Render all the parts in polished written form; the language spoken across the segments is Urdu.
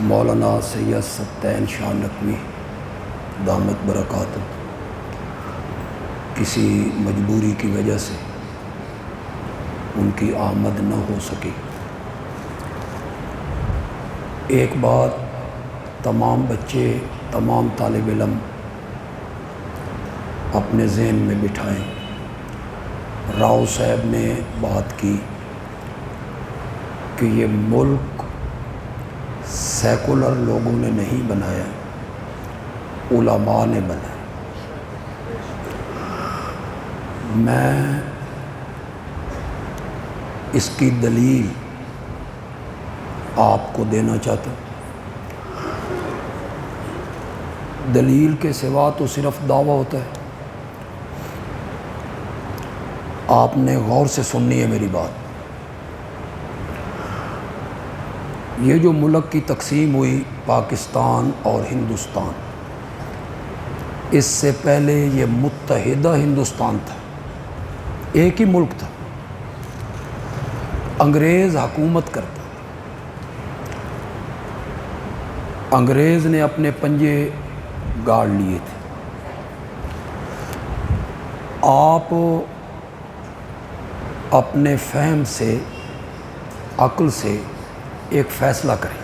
مولانا سید ستین شاہ نقوی دامت برکاتہ کسی مجبوری کی وجہ سے ان کی آمد نہ ہو سکی۔ ایک بات تمام بچے، تمام طالب علم اپنے ذہن میں بٹھائیں۔ راؤ صاحب نے بات کی کہ یہ ملک سیکولر لوگوں نے نہیں بنایا، علماء نے بنایا۔ میں اس کی دلیل آپ کو دینا چاہتا ہوں۔ دلیل کے سوا تو صرف دعویٰ ہوتا ہے۔ آپ نے غور سے سننی ہے میری بات۔ یہ جو ملک کی تقسیم ہوئی پاکستان اور ہندوستان، اس سے پہلے یہ متحدہ ہندوستان تھا، ایک ہی ملک تھا، انگریز حکومت کرتا تھا۔ انگریز نے اپنے پنجے گاڑ لیے تھے۔ آپ اپنے فہم سے، عقل سے ایک فیصلہ کریں۔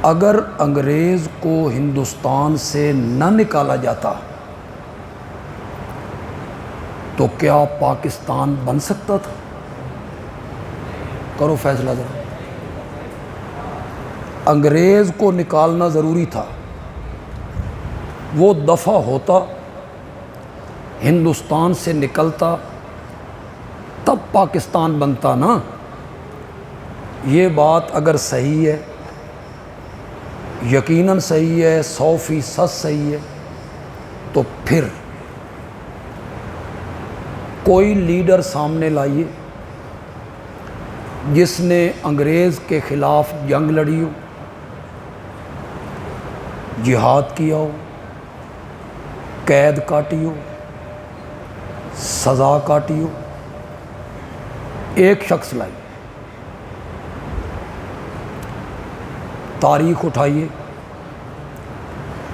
اگر انگریز کو ہندوستان سے نہ نکالا جاتا تو کیا پاکستان بن سکتا تھا؟ کرو فیصلہ ذرا۔ انگریز کو نکالنا ضروری تھا، وہ دفع ہوتا، ہندوستان سے نکلتا، تب پاکستان بنتا نا۔ یہ بات اگر صحیح ہے، یقیناً صحیح ہے، 100% صحیح ہے، تو پھر کوئی لیڈر سامنے لائیے جس نے انگریز کے خلاف جنگ لڑی ہو، جہاد کیا ہو، قید کاٹی ہو، سزا کاٹی ہو۔ ایک شخص لائیے، تاریخ اٹھائیے۔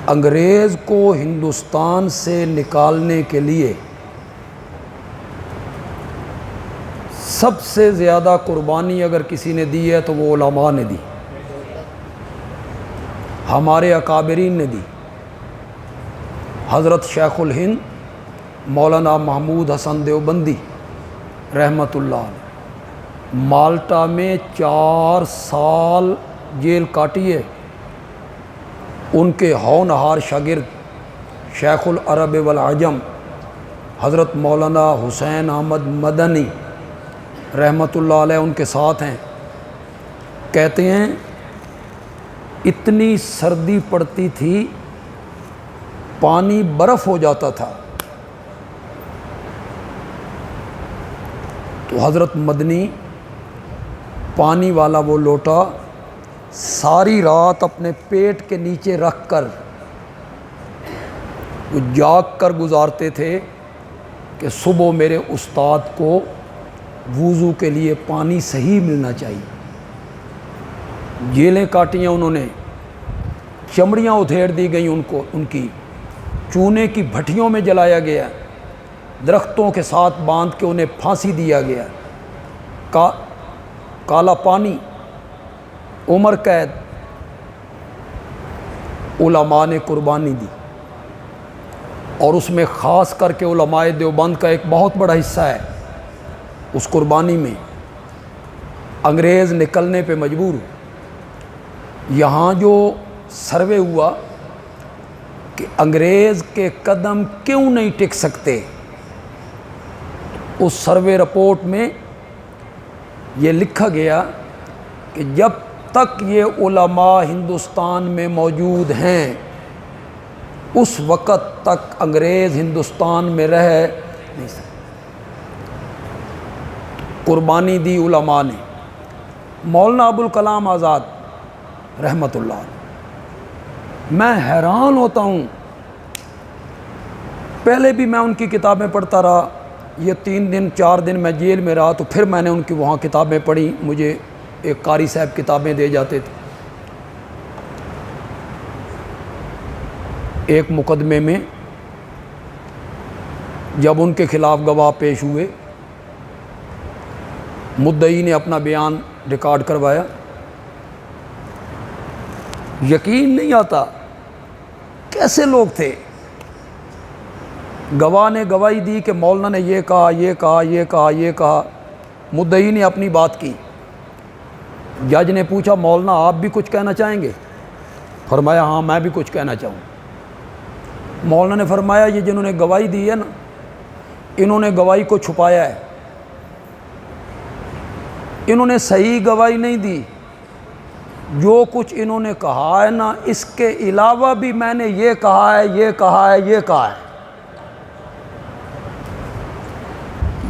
انگریز کو ہندوستان سے نکالنے کے لیے سب سے زیادہ قربانی اگر کسی نے دی ہے تو وہ علماء نے دی، ہمارے اکابرین نے دی۔ حضرت شیخ الہند مولانا محمود حسن دیوبندی رحمۃ اللہ علیہ مالٹا میں 4 سال جیل کاٹی ہے۔ ان کے ہونہار شاگرد شیخ العرب والعجم حضرت مولانا حسین احمد مدنی رحمۃ اللہ علیہ ان کے ساتھ ہیں۔ کہتے ہیں اتنی سردی پڑتی تھی، پانی برف ہو جاتا تھا، تو حضرت مدنی پانی والا وہ لوٹا ساری رات اپنے پیٹ کے نیچے رکھ کر وہ جاگ کر گزارتے تھے کہ صبح میرے استاد کو وضو کے لیے پانی صحیح ملنا چاہیے۔ جیلیں کاٹی ہیں انہوں نے، چمڑیاں ادھیڑ دی گئیں ان کو، ان کی چونے کی بھٹیوں میں جلایا گیا، درختوں کے ساتھ باندھ کے انہیں پھانسی دیا گیا، کالا پانی، عمر قید۔ علماء نے قربانی دی، اور اس میں خاص کر کے علماء دیوبند کا ایک بہت بڑا حصہ ہے۔ اس قربانی میں انگریز نکلنے پہ مجبور ہو۔ یہاں جو سروے ہوا کہ انگریز کے قدم کیوں نہیں ٹک سکتے، اس سروے رپورٹ میں یہ لکھا گیا کہ جب تک یہ علماء ہندوستان میں موجود ہیں اس وقت تک انگریز ہندوستان میں رہ نہیں سکتے۔ قربانی دی علماء نے۔ مولانا ابوالکلام آزاد رحمۃ اللہ علیہ، میں حیران ہوتا ہوں، پہلے بھی میں ان کی کتابیں پڑھتا رہا، یہ 3 دن 4 دن میں جیل میں رہا تو پھر میں نے ان کی وہاں کتابیں پڑھی، مجھے ایک قاری صاحب کتابیں دے جاتے تھے. ایک مقدمے میں جب ان کے خلاف گواہ پیش ہوئے، مدعی نے اپنا بیان ریکارڈ کروایا. یقین نہیں آتا کیسے لوگ تھے. گواہ نے گواہی دی کہ مولانا نے یہ کہا، یہ کہا، یہ کہا، یہ کہا. مدعی نے اپنی بات کی. جج نے پوچھا مولانا آپ بھی کچھ کہنا چاہیں گے؟ فرمایا ہاں میں بھی کچھ کہنا چاہوں. مولانا نے فرمایا یہ جنہوں نے گواہی دی ہے نا، انہوں نے گواہی کو چھپایا ہے، انہوں نے صحیح گواہی نہیں دی. جو کچھ انہوں نے کہا ہے نا، اس کے علاوہ بھی میں نے یہ کہا ہے، یہ کہا ہے، یہ کہا ہے.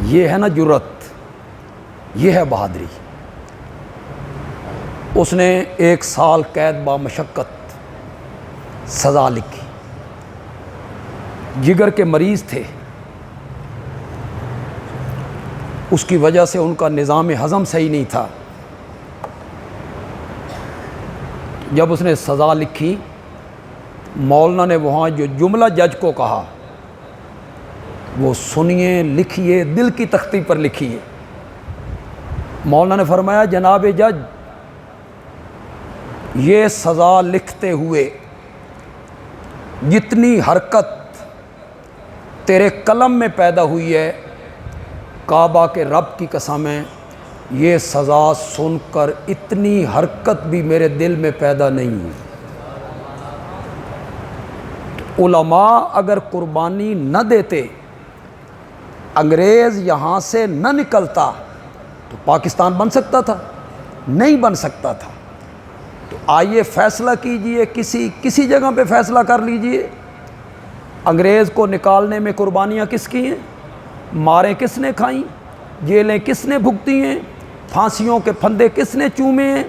یہ ہے نا جرت، یہ ہے بہادری. اس نے 1 سال قید با مشقت سزا لکھی. جگر کے مریض تھے، اس کی وجہ سے ان کا نظام ہضم صحیح نہیں تھا. جب اس نے سزا لکھی، مولانا نے وہاں جو جملہ جج کو کہا وہ سنیے، لکھیے، دل کی تختی پر لکھیے. مولانا نے فرمایا جناب جج، یہ سزا لکھتے ہوئے جتنی حرکت تیرے قلم میں پیدا ہوئی ہے، کعبہ کے رب کی قسم ہے یہ سزا سن کر اتنی حرکت بھی میرے دل میں پیدا نہیں ہوئی. علماء اگر قربانی نہ دیتے، انگریز یہاں سے نہ نکلتا تو پاکستان بن سکتا تھا؟ نہیں بن سکتا تھا. تو آئیے فیصلہ کیجئے، کسی جگہ پہ فیصلہ کر لیجئے. انگریز کو نکالنے میں قربانیاں کس کی ہیں؟ ماریں کس نے کھائیں؟ جیلیں کس نے بھگتی ہیں؟ پھانسیوں کے پھندے کس نے چومے ہیں؟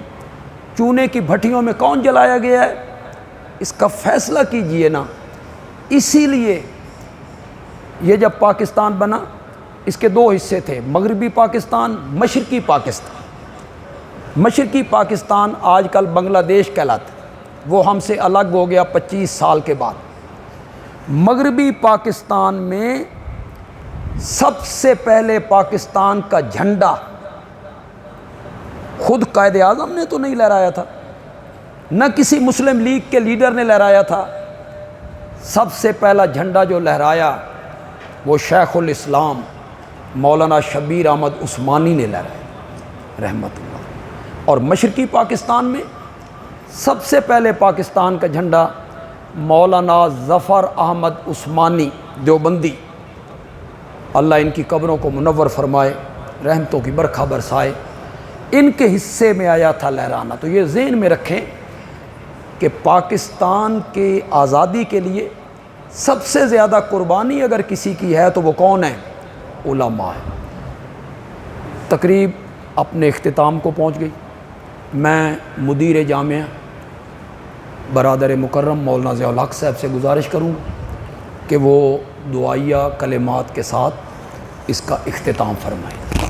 چونے کی بھٹیوں میں کون جلایا گیا ہے؟ اس کا فیصلہ کیجئے نا. اسی لیے یہ جب پاکستان بنا، اس کے 2 حصے تھے، مغربی پاکستان، مشرقی پاکستان. مشرقی پاکستان آج کل بنگلہ دیش کہلاتا ہے، وہ ہم سے الگ ہو گیا 25 سال کے بعد. مغربی پاکستان میں سب سے پہلے پاکستان کا جھنڈا خود قائد اعظم نے تو نہیں لہرایا تھا، نہ کسی مسلم لیگ کے لیڈر نے لہرایا تھا. سب سے پہلا جھنڈا جو لہرایا وہ شیخ الاسلام مولانا شبیر احمد عثمانی نے لہرایا رحمت اللہ. اور مشرقی پاکستان میں سب سے پہلے پاکستان کا جھنڈا مولانا ظفر احمد عثمانی دیوبندی، اللہ ان کی قبروں کو منور فرمائے، رحمتوں کی برکھا برسائے، ان کے حصے میں آیا تھا لہرانا. تو یہ ذہن میں رکھیں کہ پاکستان کے آزادی کے لیے سب سے زیادہ قربانی اگر کسی کی ہے تو وہ کون ہے؟ علماء ہے. تقریب اپنے اختتام کو پہنچ گئی. میں مدیر جامعہ برادر مکرم مولانا ضیاء الحق صاحب سے گزارش کروں کہ وہ دعائیہ کلمات کے ساتھ اس کا اختتام فرمائیں.